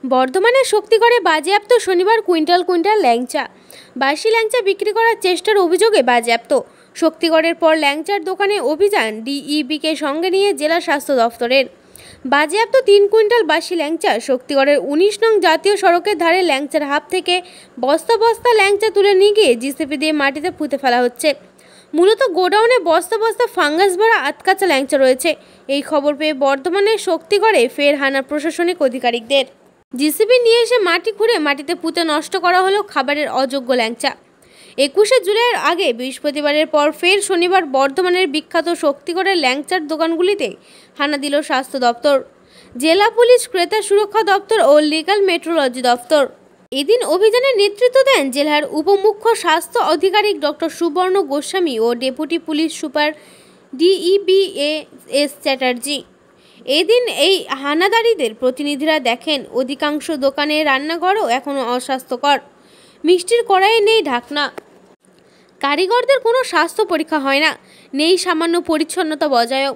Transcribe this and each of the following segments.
বর্ধমানের শক্তিগড়ে বাজেয়াপ্ত শনিবার কুইন্টাল কুইন্টাল ল্যাংচা। বাসি ল্যাংচা বিক্রি করার চেষ্টার অভিযোগে বাজেয়াপ্ত। শক্তিগড়ের পর ল্যাংচার দোকানে অভিযান ডিইবিকে সঙ্গে নিয়ে জেলা স্বাস্থ্য দফতরের। বাজেয়াপ্ত 3 কুইন্টাল বাসি ল্যাংচা। শক্তিগড়ের 19 নং জাতীয় সড়কের ধারে ল্যাংচার হাব থেকে বস্তা বস্তা ল্যাংচা তুলে নিয়ে গিয়ে জিসিপি দিয়ে মাটিতে পুঁতে ফেলা হচ্ছে। মূলত গোডাউনে বস্তা বস্তা ফাঙ্গাস ভরা আতকাচা ল্যাংচা রয়েছে। এই খবর পেয়ে বর্ধমানের শক্তিগড়ে ফের হানা প্রশাসনিক আধিকারিকদের। জিসিবি নিয়ে এসে মাটি খুঁড়ে মাটিতে পুঁতে নষ্ট করা হলো খাবারের অযোগ্য ল্যাংচা। 21শে জুলাইয়ের আগে বৃহস্পতিবারের পর ফের শনিবার বর্ধমানের বিখ্যাত শক্তিগড়ের ল্যাংচার দোকানগুলিতে হানা দিল স্বাস্থ্য দপ্তর, জেলা পুলিশ, ক্রেতা সুরক্ষা দপ্তর ও লিগ্যাল মেট্রোলজি দপ্তর। এদিন অভিযানের নেতৃত্ব দেন জেলার উপমুখ্য স্বাস্থ্য আধিকারিক ডক্টর সুবর্ণ গোস্বামী ও deputy police super DEBAS Chatterjee. এদিন এই হানাদারিদের প্রতিনিধিরা দেখেন অধিকাংশ দোকানে রান্নাঘরও এখনও অস্বাস্থ্যকর। মিষ্টির কড়াইয়ে নেই ঢাকনা, কারিগরদের কোনো স্বাস্থ্য পরীক্ষা হয় না, নেই সামান্য পরিচ্ছন্নতা বজায়ও,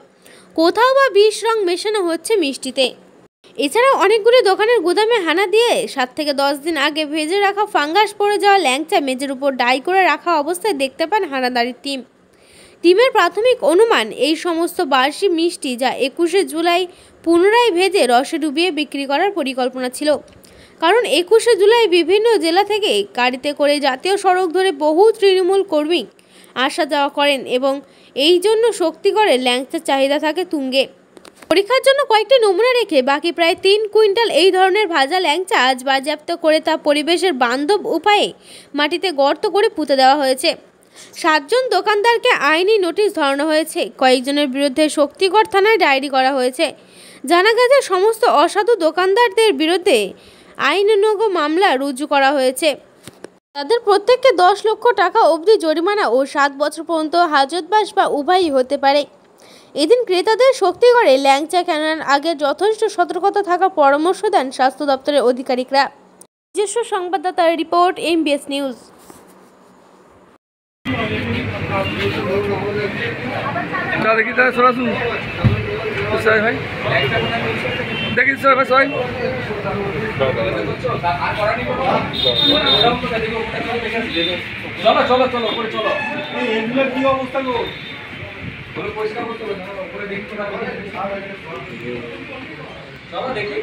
কোথাও বা বিষ রং মেশানো হচ্ছে মিষ্টিতে। এছাড়াও অনেকগুলো দোকানের গুদামে হানা দিয়ে 7 থেকে 10 দিন আগে ভেজে রাখা ফাঙ্গাস পড়ে যাওয়া ল্যাংচা মেঝের উপর ডাই করে রাখা অবস্থায় দেখতে পান হানাদারির টিমের প্রাথমিক অনুমান এই সমস্ত বাসি মিষ্টি যা 21শে জুলাই পুনরায় ভেজে রসে ডুবিয়ে বিক্রি করার পরিকল্পনা ছিল। কারণ 21শে জুলাই বিভিন্ন জেলা থেকে গাড়িতে করে জাতীয় সড়ক ধরে বহু তৃণমূল কর্মী আসা যাওয়া করেন এবং এই জন্য শক্তিগড়ে ল্যাংচার চাহিদা থাকে তুঙ্গে। পরীক্ষার জন্য কয়েকটি নমুনা রেখে বাকি প্রায় 3 কুইন্টাল এই ধরনের ভাজা ল্যাংচা আজ বাজেয়াপ্ত করে তা পরিবেশের বান্ধব উপায়ে মাটিতে গর্ত করে পুঁতে দেওয়া হয়েছে। 7 জন দোকানদারকে আইনি নোটিশ ধরানো হয়েছে। কয়েকজনের বিরুদ্ধে শক্তিগড় থানায় ডায়েরি করা হয়েছে। জানা গেছে সমস্ত অসাধু দোকানদারদের বিরুদ্ধে আইনানুগ মামলা রুজু করা হয়েছে। তাদের প্রত্যেককে 10 লক্ষ টাকা অবধি জরিমানা ও 7 বছর পর্যন্ত হাজতবাস বা উভয়ই হতে পারে। এদিন ক্রেতাদের শক্তিগড়ে ল্যাংচা কেনার আগে যথেষ্ট সতর্কতা থাকার পরামর্শ দেন স্বাস্থ্য দপ্তরের আধিকারিকরা। নিজস্ব সংবাদদাতার রিপোর্ট, MBS নিউজ। দেখি তারা সরাসরি ভাই দেখি স্যার ভাই সবাই চলো চলো চলো করে চলো। এগুলো কি অবস্থা গো? পরিষ্কার করতে হবে না, উপরে দেখতে না চলো দেখি।